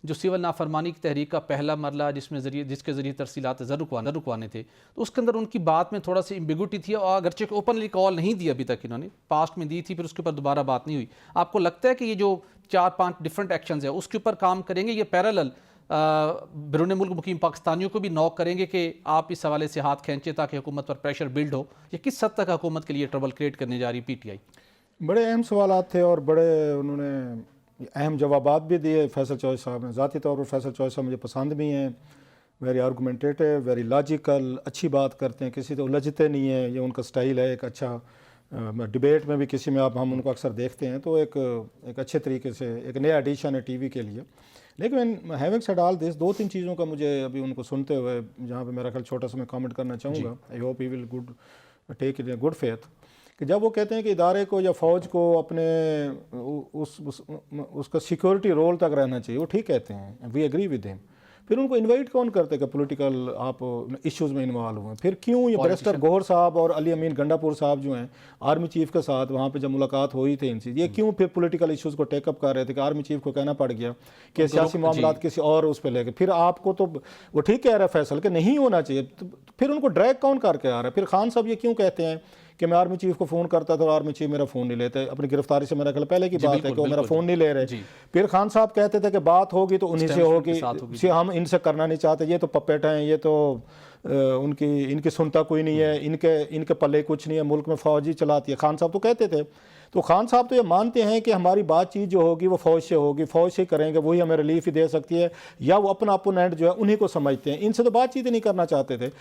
जो सिविल नाफरमानी की तहरीक का पहला मरला जिसके ज़रिए तरसीलात ज़र रुकवाने थे, तो उसके अंदर उनकी बात में थोड़ा सी एम्बिग्विटी थी और अगरचे ओपनली कॉल नहीं दी अभी तक, इन्होंने पास्ट में दी थी, फिर उसके ऊपर दोबारा बात नहीं हुई। आपको लगता है कि ये जो 4-5 डिफरेंट एक्शंस है उसके ऊपर काम करेंगे, ये पैरेलल बैरून मुल्क मुकीम पाकिस्तानियों को भी नॉक करेंगे कि आप इस हवाले से हाथ खींचे ताकि हुकूमत पर प्रेशर बिल्ड हो, या किस हद तक हुकूमत के लिए ट्रबल क्रिएट करने जा रही PTI? बड़े अहम सवालात थे और बड़े उन्होंने अहम जवाबात भी दिए फैसल चौधरी साहब ने। ज़ाती तौर पर फैसल चौधरी साहब मुझे पसंद भी हैं, वेरी आर्गूमेंटेटिव, वेरी लॉजिकल, अच्छी बात करते हैं, किसी तो उलझते नहीं है, ये उनका स्टाइल है। एक अच्छा डिबेट में भी किसी में हम उनको अक्सर देखते हैं, तो एक अच्छे तरीके से एक नया एडिशन है TV के लिए। लेकिन हैविंग सेड ऑल दिस, 2-3 चीज़ों का मुझे अभी उनको सुनते हुए जहाँ पे मेरा ख्याल छोटा सा मैं कमेंट करना चाहूँगा, I hope he will take it in good faith, कि जब वो कहते हैं कि इदारे को या फ़ौज को अपने उसका सिक्योरिटी रोल तक रहना चाहिए, वो ठीक कहते हैं, वी एग्री विद हिम। फिर उनको इनवाइट कौन करते कि पॉलिटिकल आप इश्यूज़ में इन्वॉल्व हुए? फिर क्यों ये बैरिस्टर गौहर साहब और अली अमीन गंडापुर साहब जो हैं आर्मी चीफ के साथ वहाँ पे जब मुलाकात हुई थी इनसे, ये क्यों फिर पॉलिटिकल इश्यूज़ को टेकअप कर रहे थे कि आर्मी चीफ को कहना पड़ गया कि सियासी मामलात किसी और उस पर लेके? फिर आपको तो वो ठीक कह रहा है फैसल कि नहीं होना चाहिए, तो फिर उनको ड्रैग कौन करके आ रहा है? फिर खान साहब ये क्यों कहते हैं कि मैं आर्मी चीफ को फ़ोन करता था और आर्मी चीफ मेरा फ़ोन नहीं लेते? अपनी गिरफ्तारी से मेरा ख्याल पहले की बात है कि वो मेरा फ़ोन नहीं ले रहे। फिर खान साहब कहते थे कि बात होगी तो उन्हीं से होगी, हम इनसे करना नहीं चाहते, ये तो पपेट हैं, ये तो इनकी सुनता कोई नहीं है, इनके पल्ले कुछ नहीं है, मुल्क में फ़ौज ही चलाती है। खान साहब तो कहते थे। तो खान साहब तो ये मानते हैं कि हमारी बातचीत जो होगी वो फ़ौज से होगी, फ़ौज से करेंगे, वही हमें रिलीफ ही दे सकती है, या वो अपना अपोनेंट जो है उन्हीं को समझते हैं। इनसे तो बातचीत ही नहीं करना चाहते थे।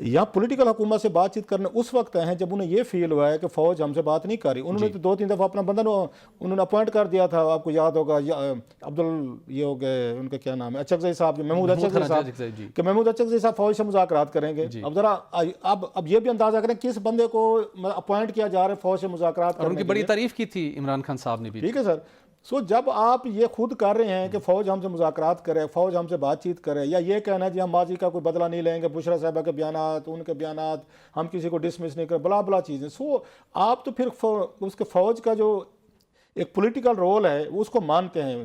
या पॉलिटिकल हुकूमत से बातचीत करने उस वक्त हैं जब उन्हें ये फील हुआ है कि फ़ौज हमसे बात नहीं कर रही। उन्होंने तो 2-3 दफ़ा अपना बंदा उन्होंने अपॉइंट कर दिया था, आपको याद होगा, अब्दुल ये हो गए, उनका क्या नाम है, अचकज़ई साहब, महमूद अचकज़ई साहब, कि महमूद अचकज़ई साहब फ़ौज से मुज़ाकरात करेंगे। अब ज़रा अब ये भी अंदाज़ा करें किस बंदे को अपॉइंट किया जा रहा है फ़ौज से मुज़ाकरात करने। उनकी बड़ी तारीफ़ की थी इमरान खान साहब ने भी। ठीक है सर। सो जब आप ये खुद कर रहे हैं कि फ़ौज हमसे मुज़ाकरात करे, फ़ौज हमसे बातचीत करे, या ये कहना है जी हम माजी का कोई बदला नहीं लेंगे, बुशरा साहबा के बयानात, उनके बयानात, हम किसी को डिसमिस नहीं करें, बला बला चीज़ें। सो आप तो फिर उसके फ़ौज का जो एक पॉलिटिकल रोल है उसको मानते हैं।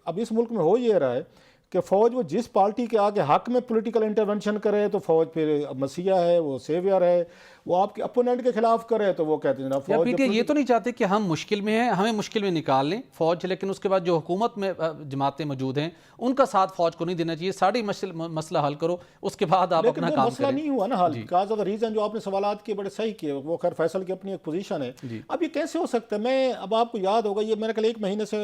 अब इस मुल्क में हो ये रहा है कि फ़ौज वो जिस पार्टी के आगे हक में पॉलिटिकल इंटरवेंशन करे तो फ़ौज फिर मसीहा है, वो सेवियर है, वो आपके अपोनेंट के खिलाफ करे तो वो कहते हैं ना फ़ौज। PTI ये तो नहीं चाहते कि हम मुश्किल में हैं, हमें मुश्किल में निकाल लें फ़ौज, लेकिन उसके बाद जो हुकूमत में जमातें मौजूद हैं उनका साथ फ़ौज को नहीं देना चाहिए, सारी मसला हल करो, उसके बाद आप अपना काम मसला नहीं हुआ ना हल। बिकॉज़ ऑफ द रीज़न जो आपने सवालात किए बड़े सही किए, वो खैर फैसल की अपनी एक पोजीशन है। अब ये कैसे हो सकता है? मैं अब आपको याद होगा ये मेरे ख्याल 1 महीने से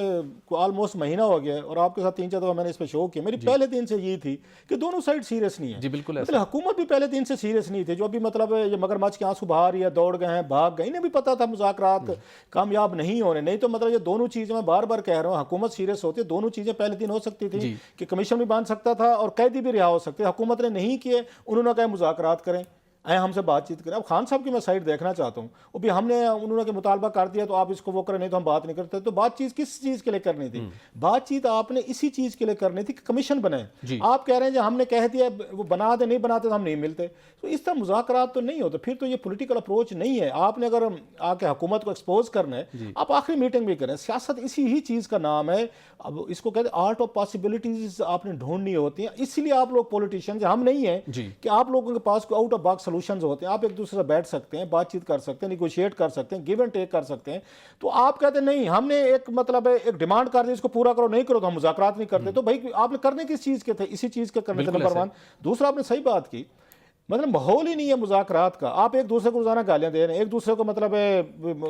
ऑलमोस्ट महीना हो गया और आपके साथ 3-4 दफ़ा मैंने इस पर शो किया। मेरी पहले दिन से ये थी कि दोनों साइड सीरियस नहीं है। जी बिल्कुल, मतलब हुकूमत भी पहले दिन से सीरियस नहीं थी। जो अभी मतलब ये मगरमच्छ के आंसू बहा रही है, दौड़ गए हैं, भाग गए, इन्हें भी पता था मुज़ाकरात कामयाब नहीं हो रहे। नहीं तो मतलब ये दोनों चीज़ें मैं बार बार कह रहा हूँ, हुकूमत सीरियस होती है, दोनों चीज़ें पहले दिन हो सकती थी कि कमीशन भी बांध सकता था और कैदी भी रिहा हो सकते। हुकूमत ने नहीं किए, उन्होंने कहा मुज़ाकरात करें, आए हमसे बातचीत करें। अब खान साहब की मैं साइड देखना चाहता हूँ, वो भी उन्होंने मुतालबा कर दिया तो आप इसको वो करें, नहीं तो हम बात नहीं करते। तो बातचीत किस चीज़ के लिए करनी थी? बातचीत आपने इसी चीज़ के लिए करनी थी कि कमीशन बने। आप कह रहे हैं जो हमने कह दिया वो बना दे, नहीं बनाते तो हम नहीं मिलते। तो इस तरह मुज़ाकरात तो नहीं होते। फिर तो ये पॉलिटिकल अप्रोच नहीं है। आपने अगर आके हुकूमत को एक्सपोज करना है, आप आखिरी मीटिंग भी करें। सियासत इसी ही चीज़ का नाम है। अब इसको कहते हैं आर्ट ऑफ पॉसिबिलिटीज आपने ढूंढनी होती हैं। इसलिए आप लोग पॉलिटिशियंस, हम नहीं है कि आप लोगों के pass out of box solution होते हैं। आप एक दूसरे से बैठ सकते हैं, बातचीत कर सकते हैं, निगोशिएट कर सकते हैं, गिव एंड टेक कर सकते हैं। तो आप कहते हैं नहीं, हमने एक मतलब एक डिमांड कर दी, इसको पूरा करो, नहीं करो तो हम मुज़ाकरात नहीं करते। तो भाई आपने करने किस चीज़ के थे? इसी चीज़ के करने थे, नंबर 1। दूसरा, आपने सही बात की, मतलब माहौल ही नहीं है मुज़ाकरात का। आप एक दूसरे को रोज़ाना गालियाँ दे रहे हैं, एक दूसरे को मतलब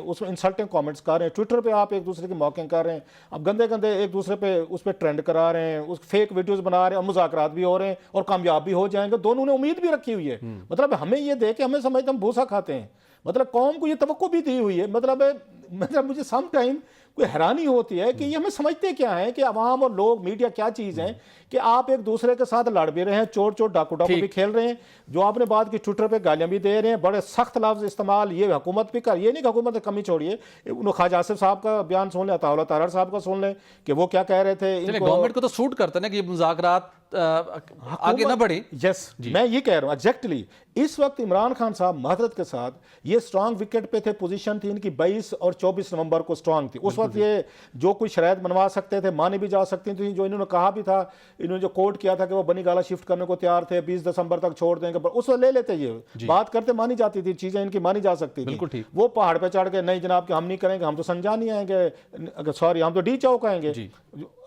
उसमें इंसल्टिंग कमेंट्स कर रहे हैं, ट्विटर पे आप एक दूसरे की मॉकिंग कर रहे हैं, अब गंदे गंदे एक दूसरे पे उस पर ट्रेंड करा रहे हैं, उस फेक वीडियोस बना रहे हैं, और मुज़ाकरात भी हो रहे हैं और कामयाब भी हो जाएंगे। दोनों ने उम्मीद भी रखी हुई है। मतलब हमें ये दे के हमें समझते हम भूसा खाते हैं। मतलब कौम को ये तवक्को भी दी हुई है। मतलब मुझे सम टाइम कोई हैरानी होती है कि ये हमें समझते क्या है कि अवाम और लोग, मीडिया क्या चीज़ है कि आप एक दूसरे के साथ लड़ भी रहे हैं, चोर चोर डाकू डाकू भी खेल रहे हैं। जो आपने बात की ट्विटर पे गालियां भी दे रहे हैं, बड़े सख्त लफ्ज इस्तेमाल ये हुकूमत भी कर, ये नहीं कि हुकूमत ने कमी छोड़िए। ख्वाजा आसिफ साहब का बयान सुन लें, अताउल्लाह तारड़ साहब का सुन लें कि वो क्या कह रहे थे। गवर्नमेंट को तो सूट करता है ना कि ये मुज़ाकरात आगे ना बढ़े। यस, मैं ये कह रहा हूँ एग्जैक्टली। इस वक्त इमरान खान साहब महादरत के साथ ये स्ट्रांग विकेट पे थे, पोजीशन थी इनकी 22 और 24 नवंबर को स्ट्रांग थी। उस वक्त ये जो कोई शरायत बनवा सकते थे, मानी भी जा सकती थी। जो इन्होंने कहा भी था, इन्होंने जो कोर्ट किया था कि वो बनी गाला शिफ्ट करने को तैयार थे, 20 दिसंबर तक छोड़ देंगे, पर उस वक्त ले लेते। ये बात करते मानी जाती थी, चीजें इनकी मानी जा सकती थी। वो पहाड़ पे चढ़ के नहीं जनाब कि हम नहीं करेंगे, हम तो संजा नहीं आएंगे, सॉरी हम तो डी चौक आएंगे,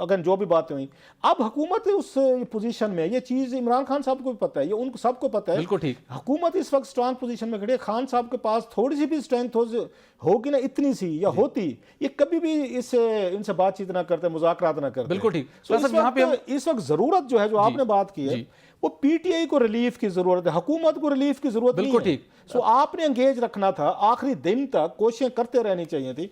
अगर जो भी बातें हुई। अब हुकूमत उस पोजीशन में, ये चीज इमरान खान साहब को भी पता है, ये उनको सबको पता है। बिल्कुल ठीक। हुकूमत इस वक्त स्ट्रांग पोजीशन में खड़ी है। खान साहब के पास थोड़ी सी भी स्ट्रेंथ होगी ना, इतनी सी या होती, ये कभी भी इनसे बातचीत ना करते, मुज़ाकरात ना करते। बिल्कुल ठीक। इस वक्त जरूरत जो है, जो आपने बात की है, वो पीटीआई को रिलीफ की जरूरत है, हुकूमत को रिलीफ की जरूरत नहीं है। बिल्कुल ठीक। सो आपने एंगेज रखना था, आखिरी दिन तक कोशिशें करते रहनी चाहिए थी।